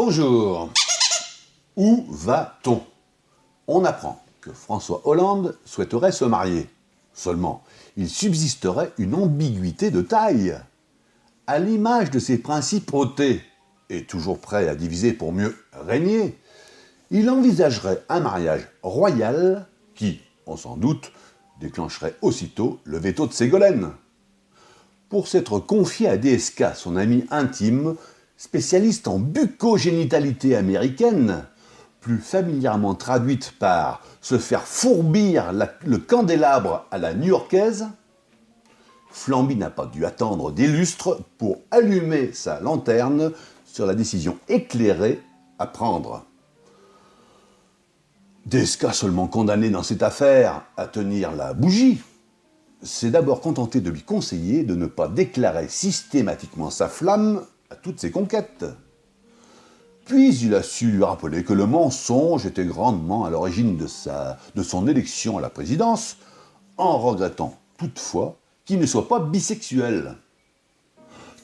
Bonjour. Où va-t-on? On apprend que François Hollande souhaiterait se marier. Seulement, il subsisterait une ambiguïté de taille. À l'image de ses principautés, et toujours prêt à diviser pour mieux régner, il envisagerait un mariage royal qui, on s'en doute, déclencherait aussitôt le veto de Ségolène. Pour s'être confié à DSK, son ami intime, spécialiste en bucogénitalité américaine, plus familièrement traduite par se faire fourbir le candélabre à la new-yorkaise, Flamby n'a pas dû attendre des lustres pour allumer sa lanterne sur la décision éclairée à prendre. DSK, seulement condamné dans cette affaire à tenir la bougie, s'est d'abord contenté de lui conseiller de ne pas déclarer systématiquement sa flamme à toutes ses conquêtes. Puis il a su lui rappeler que le mensonge était grandement à l'origine de son élection à la présidence, en regrettant toutefois qu'il ne soit pas bisexuel.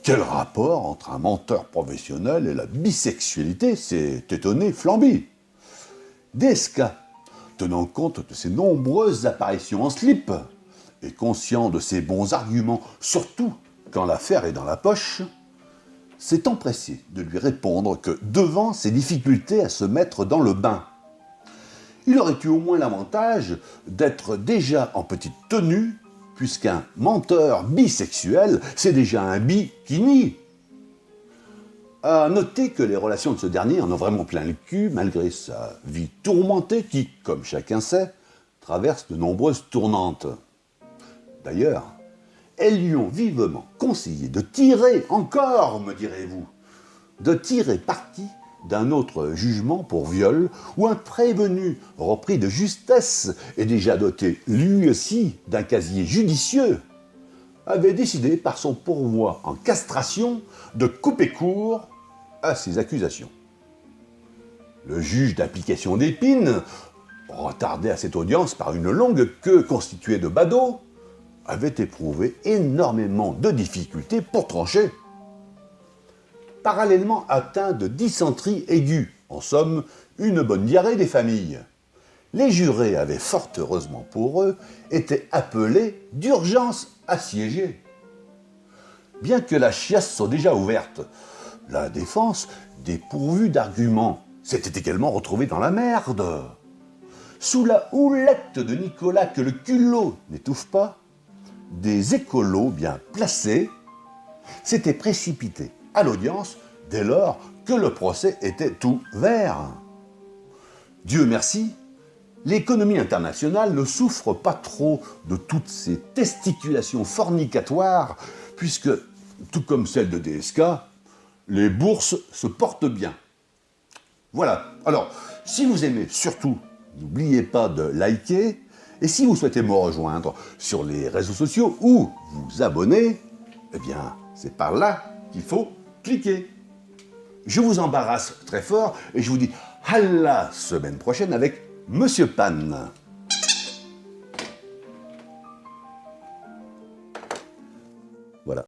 Quel rapport entre un menteur professionnel et la bisexualité, s'est étonné Flamby. DSK, tenant compte de ses nombreuses apparitions en slip, et conscient de ses bons arguments, surtout quand l'affaire est dans la poche, s'est empressé de lui répondre que devant ses difficultés à se mettre dans le bain, il aurait eu au moins l'avantage d'être déjà en petite tenue, puisqu'un menteur bisexuel, c'est déjà un bi qui nie. À noter que les relations de ce dernier en ont vraiment plein le cul, malgré sa vie tourmentée qui, comme chacun sait, traverse de nombreuses tournantes. D'ailleurs, elles lui ont vivement conseillé de tirer encore, me direz-vous, de tirer parti d'un autre jugement pour viol où un prévenu repris de justesse et déjà doté lui aussi d'un casier judicieux avait décidé par son pourvoi en castration de couper court à ses accusations. Le juge d'application d'épines, retardé à cette audience par une longue queue constituée de badauds, avait éprouvé énormément de difficultés pour trancher. Parallèlement atteint de dysenterie aiguë, en somme, une bonne diarrhée des familles, les jurés avaient fort heureusement pour eux été appelés d'urgence à siéger. Bien que la chiasse soit déjà ouverte, la défense, dépourvue d'arguments, s'était également retrouvée dans la merde. Sous la houlette de Nicolas que le culot n'étouffe pas, des écolos bien placés s'étaient précipités à l'audience dès lors que le procès était ouvert. Dieu merci, l'économie internationale ne souffre pas trop de toutes ces testiculations fornicatoires, puisque, tout comme celle de DSK, les bourses se portent bien. Voilà, alors, si vous aimez, surtout, n'oubliez pas de liker, et si vous souhaitez me rejoindre sur les réseaux sociaux ou vous abonner, eh bien, c'est par là qu'il faut cliquer. Je vous embarrasse très fort et je vous dis à la semaine prochaine avec Monsieur Pan.